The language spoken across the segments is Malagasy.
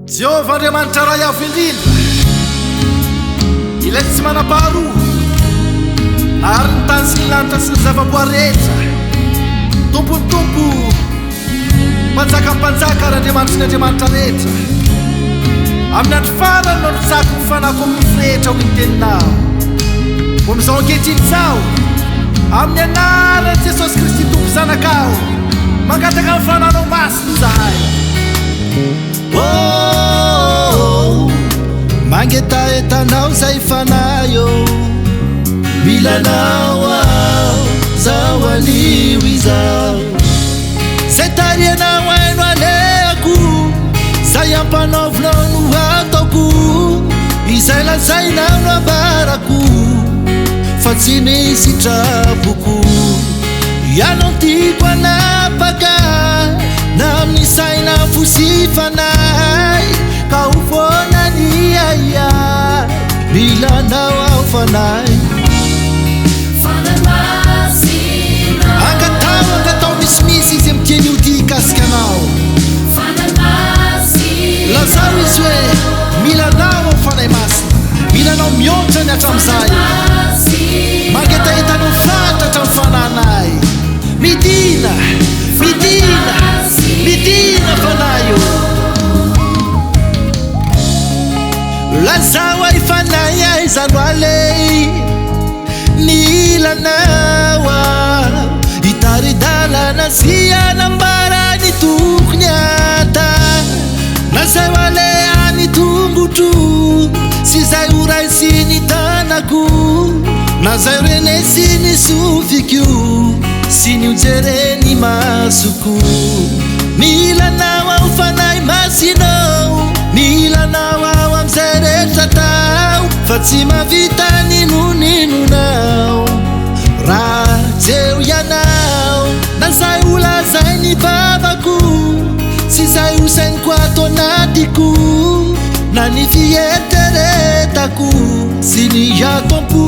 Jehovah Andriamanitra ray avo indrindra, ilay tsy manam-paharoa ary ny tany sy ny lanitra sy ny zavaboary rehetra. Tompony tompo, mpanjaka ny mpanjaka ary Andriamanitra sy ny Andriamanitra rehetra. Amin'ny andro farany no nitsako ny fanako amin'ny rehetra ho ny teninao. Ho amin'izao ankehitriny izao, amin'ny anaran'i Jesosy Kristy Tompo zanakao, mangataka ny fananao masina izahay. Mangetaetanao zay fanayo, milanao ao zao alio izao. Zay tarianao haino aleako, zay ampanaovinao no ataoko, izay lazainao no ambarako, fa tsy nisy trapoko. Ianao tiako anapaka na amin'ny saina fosifanay, ka ho fonany aia milanao ao fanay. Angatao misimisy izy am'tiany io ty kasika anao. Lazao izy hoe milanao ao fanay masina, milanao mihoatra ny hatram'izay, mangetaetanao fantatra amin'ny fananay. Midina, midina, midina fanay io. Lazao ay fanay aizano aley, nilanao itaridalana sy anambarany tokony ata. Lazao aley any tombotro sy zay oray sy ny tanako, na zay rene sy ny sofiko sy ny ujereny masoko. Milanao ao fanay masinao, milanao ao am'zay rehetra tao, fa tsy mavita ninoninonao raha jeo ianao. Na zay olazay ny vavako sy zay osainiko ato anatiko, na ny fieteretako sy ny atompo.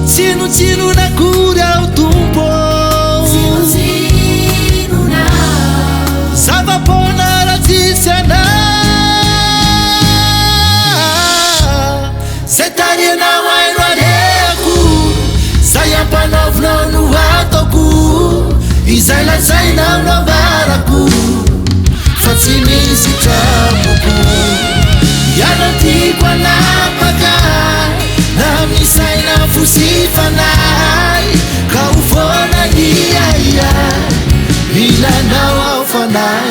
Tsinotsino nakory ao tompo, zava-pona raha tsisy anao. Zay tarianao haino aleako, zay ampanaovinao no ataoko, izay lazainao no ambarako, fa tsy misy trapoko. Ianao tiako anapaka na amin'ny saina fosifanay, ka ho fonany aia milanao ao fanay.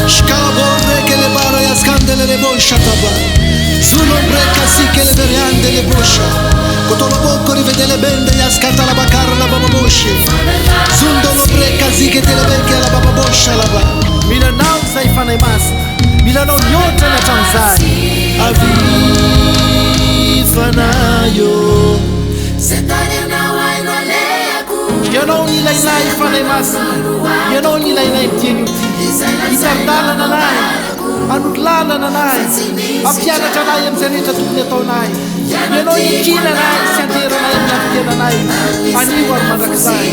Shkabore che le bara e scandele le boscia taba, sull'ombreca sì che le veriande le boscia, cotolo bocco rivede le bende e ascanta la bacarra la baba boscia, sundo l'ombreca sì che te le becche la baba boscia la ba. Milanao zay fanay masina, milanao mihoatra ny hatram'izay. Avi fanayo, ianao ny ilainay fanay masina, ianao ny ilainay mitiany io ty, hitardalana anay, anotolalana anay, ampianatra anay am'zay rehetra tokony ataonay. Ianao ikina anay sy anteranay amin'ny ampiananay, anio ary mandrakizay.